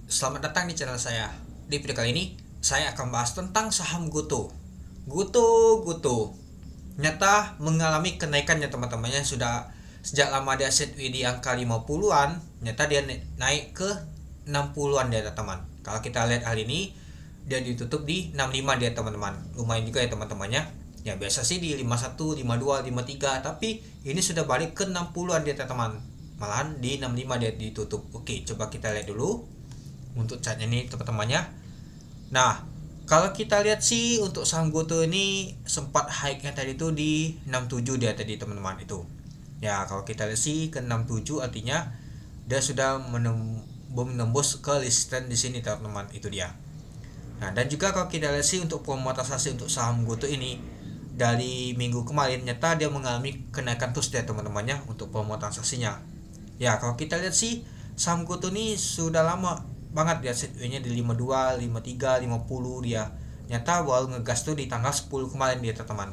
Selamat datang di channel saya. Di video kali ini, saya akan bahas tentang saham GoTo. GoTo nyata mengalami kenaikan ya teman-temannya. Sudah sejak lama dia setwi di angka 50-an, nyata dia naik ke 60-an dia teman. Kalau kita lihat hari ini, dia ditutup di 65 dia teman-teman. Lumayan juga ya teman-temannya. Ya biasa sih di 51, 52, 53, tapi ini sudah balik ke 60-an dia teman. Malahan di 65 dia ditutup. Oke, coba kita lihat dulu untuk catnya ini teman-temannya. Nah, kalau kita lihat sih untuk saham GoTo ini sempat high-nya tadi itu di 67 dia tadi teman-teman itu. Ya, kalau kita lihat sih ke 67 artinya dia sudah menembus ke resistance di sini teman-teman, itu dia. Nah, dan juga kalau kita lihat sih untuk pemotorisasi untuk saham GoTo ini dari minggu kemarin nyata dia mengalami kenaikan terus ya teman-temannya untuk pemotorisasinya. Ya, kalau kita lihat sih saham GoTo ini sudah lama banget dia setway-nya di 52, 53, 50 dia. Nyata baru ngegas tuh di tanggal 10 kemarin dia teman-teman.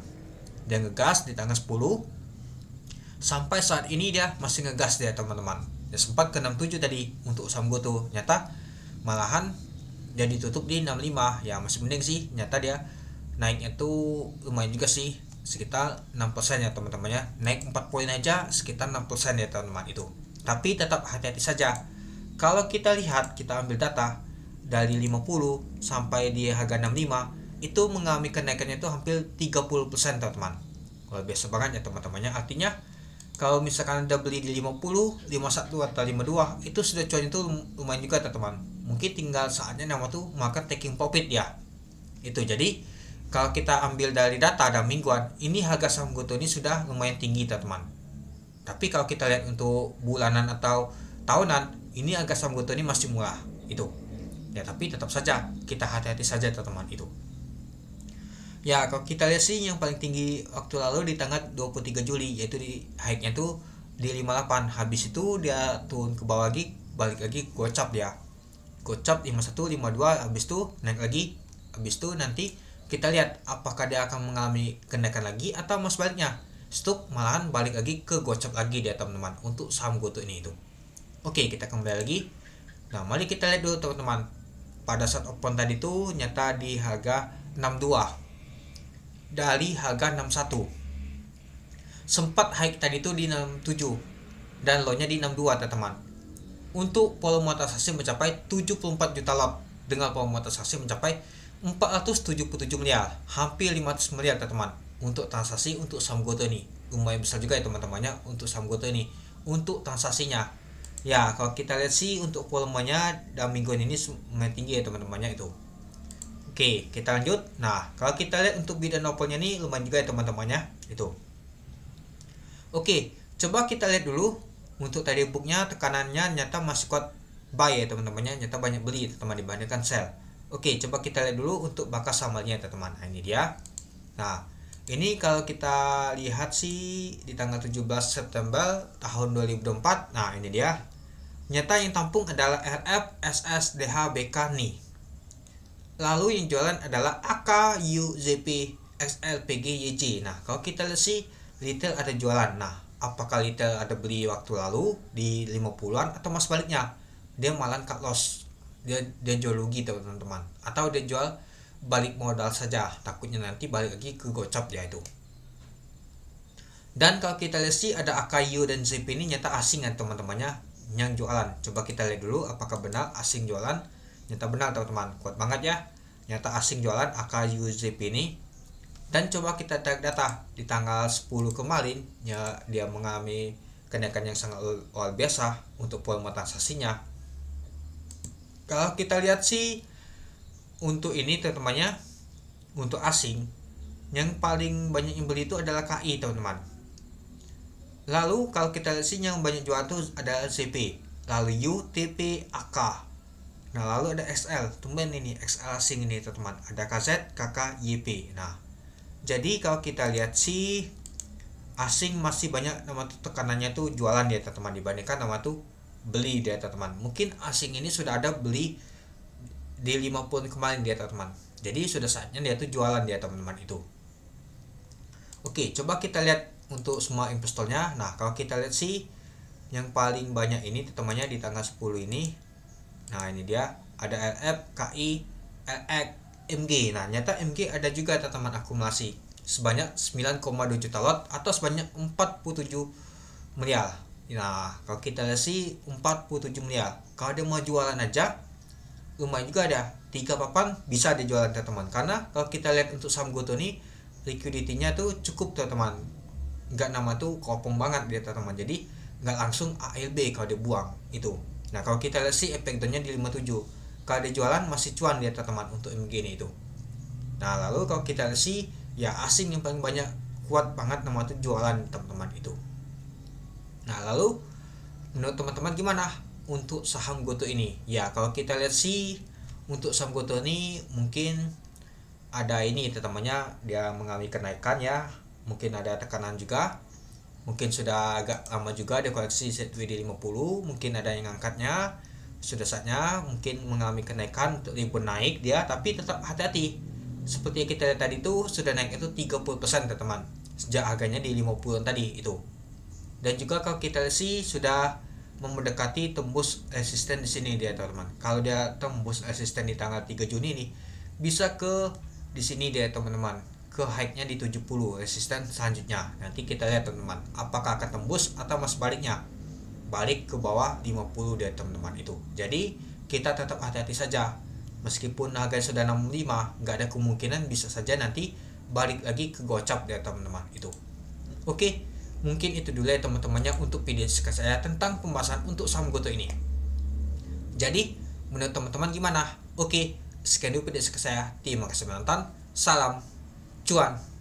Dia ngegas di tanggal 10 sampai saat ini dia masih ngegas dia teman-teman. Dia sempat ke 67 tadi untuk saham GoTo. Nyata malahan dia ditutup di 65. Ya masih mending sih, nyata dia naiknya tuh lumayan juga sih, sekitar 6% ya teman-temannya. Naik 4 poin aja sekitar 6% ya teman-teman itu. Tapi tetap hati-hati saja. Kalau kita lihat, kita ambil data dari 50 sampai di harga 65 itu mengalami kenaikannya itu hampir 30% teman-teman. Luar biasa banget ya teman-temannya. Artinya kalau misalkan Anda beli di 50, 51 atau 52 itu sudah cuan itu lumayan juga teman-teman. Mungkin tinggal saatnya nama tuh maka taking profit ya. Itu jadi kalau kita ambil dari data dan mingguan, ini harga saham GoTo ini sudah lumayan tinggi teman-teman. Tapi kalau kita lihat untuk bulanan atau tahunan, ini harga saham GoTo ini masih murah itu. Ya tapi tetap saja kita hati-hati saja teman-teman itu. Ya kalau kita lihat sih yang paling tinggi waktu lalu di tanggal 23 Juli yaitu di high-nya tuh di 58. Habis itu dia turun ke bawah lagi, balik lagi gocap dia. Gocap 51, 52, habis itu naik lagi. Habis itu nanti kita lihat apakah dia akan mengalami kenaikan lagi atau mas baliknya. Stuk malahan balik lagi ke gocap lagi dia teman-teman untuk saham GoTo ini itu. Oke, kita kembali lagi. Nah, mari kita lihat dulu teman-teman. Pada saat open tadi tuh nyata di harga 62 dari harga 61. Sempat high tadi tuh di 67 dan low-nya di 62 teman-teman. Untuk volume transaksi mencapai 74 juta lot dengan volume transaksi mencapai 477 miliar, hampir 500 miliar teman-teman untuk transaksi untuk saham GoTo ini. Lumayan besar juga ya teman-temannya untuk saham GoTo ini untuk transaksinya. Ya kalau kita lihat sih untuk volumenya dalam mingguan ini lumayan tinggi ya teman-temannya itu. Oke, kita lanjut. Nah kalau kita lihat untuk bid dan offernya ini lumayan juga ya teman-temannya itu. Oke, coba kita lihat dulu untuk tadi booknya tekanannya nyata masih kuat buy ya teman-temannya, nyata banyak beli teman dibandingkan sell. Oke, coba kita lihat dulu untuk bakas samalnya teman-teman. Nah ini dia. Nah ini kalau kita lihat sih di tanggal 17 September tahun 2024. Nah ini dia. Nyata yang tampung adalah RF, SS, DH, BK nih. Lalu yang jualan adalah AK, U, ZP, XL, PG, YJ. Nah kalau kita lihat sih retail ada jualan. Nah apakah retail ada beli waktu lalu di 50-an atau mas baliknya dia malah cut loss, dia jual rugi teman-teman, atau dia jual balik modal saja, takutnya nanti balik lagi ke gocap ya itu. Dan kalau kita lihat sih ada AKU dan ZP ini nyata asing kan teman-temannya yang jualan. Coba kita lihat dulu apakah benar asing jualan. Nyata benar teman-teman, kuat banget ya, nyata asing jualan AKU ZP ini. Dan coba kita tarik data di tanggal 10 kemarin ya, dia mengalami kenaikan yang sangat luar biasa untuk volume transaksinya. Kalau kita lihat sih untuk ini teman-temannya, untuk asing yang paling banyak yang beli itu adalah KI teman-teman. Lalu kalau kita lihat sih yang banyak jual itu ada CP, lalu U, TP, AK. Nah lalu ada XL, tumben ini XL asing ini teman-teman, ada KZ, KK, YP. Nah jadi kalau kita lihat sih asing masih banyak nama tuh tekanannya tuh jualan dia teman-teman dibandingkan nama tuh beli dia teman-teman. Mungkin asing ini sudah ada beli di 50 kemarin dia teman-teman. Jadi sudah saatnya dia tuh jualan dia teman-teman itu. Oke, coba kita lihat untuk semua investornya. Nah, kalau kita lihat sih yang paling banyak ini teman-temannya di tanggal 10 ini. Nah ini dia ada LF, KI, LX, MG. Nah nyata MG ada juga teman akumulasi sebanyak 9,2 juta lot atau sebanyak 47 miliar. Nah kalau kita lihat sih 47 miliar, kalau dia mau jualan aja lumayan juga ada 3 papan bisa dijualan teman-teman. Karena kalau kita lihat untuk saham GoTo nih liquidity-nya tuh cukup teman-teman, nggak nama tuh kopong banget dia teman-teman, jadi nggak langsung ALB kalau dibuang itu. Nah kalau kita lihat sih efektornya di 57, kalau dijualan masih cuan dia teman-teman untuk MG ini itu. Nah lalu kalau kita lihat sih ya asing yang paling banyak kuat banget nama tuh jualan teman-teman itu. Nah lalu menurut teman-teman gimana untuk saham GoTo ini? Ya kalau kita lihat sih untuk saham GoTo ini mungkin ada ini teman-temannya, dia mengalami kenaikan ya, mungkin ada tekanan juga, mungkin sudah agak lama juga dia koleksi ZWD 50, mungkin ada yang ngangkatnya, sudah saatnya mungkin mengalami kenaikan untuk rebound naik dia, tapi tetap hati-hati. Seperti yang kita lihat tadi itu sudah naik itu 30% teman-teman sejak harganya di 50 tadi itu. Dan juga kalau kita lihat sih sudah mendekati tembus resisten di sini dia teman-teman. Kalau dia tembus resisten di tanggal 3 Juni nih bisa ke di sini dia teman-teman, ke high-nya di 70 resisten selanjutnya. Nanti kita lihat teman-teman apakah akan tembus atau mas baliknya balik ke bawah 50 dia teman-teman itu. Jadi kita tetap hati-hati saja, meskipun harga sudah 65 nggak ada kemungkinan bisa saja nanti balik lagi ke gocap dia teman-teman itu. Oke, mungkin itu dulu ya teman-temannya untuk video saya tentang pembahasan untuk saham GoTo ini. Jadi menurut teman-teman gimana? Oke, sekian dulu video saya. Terima kasih menonton. Salam cuan.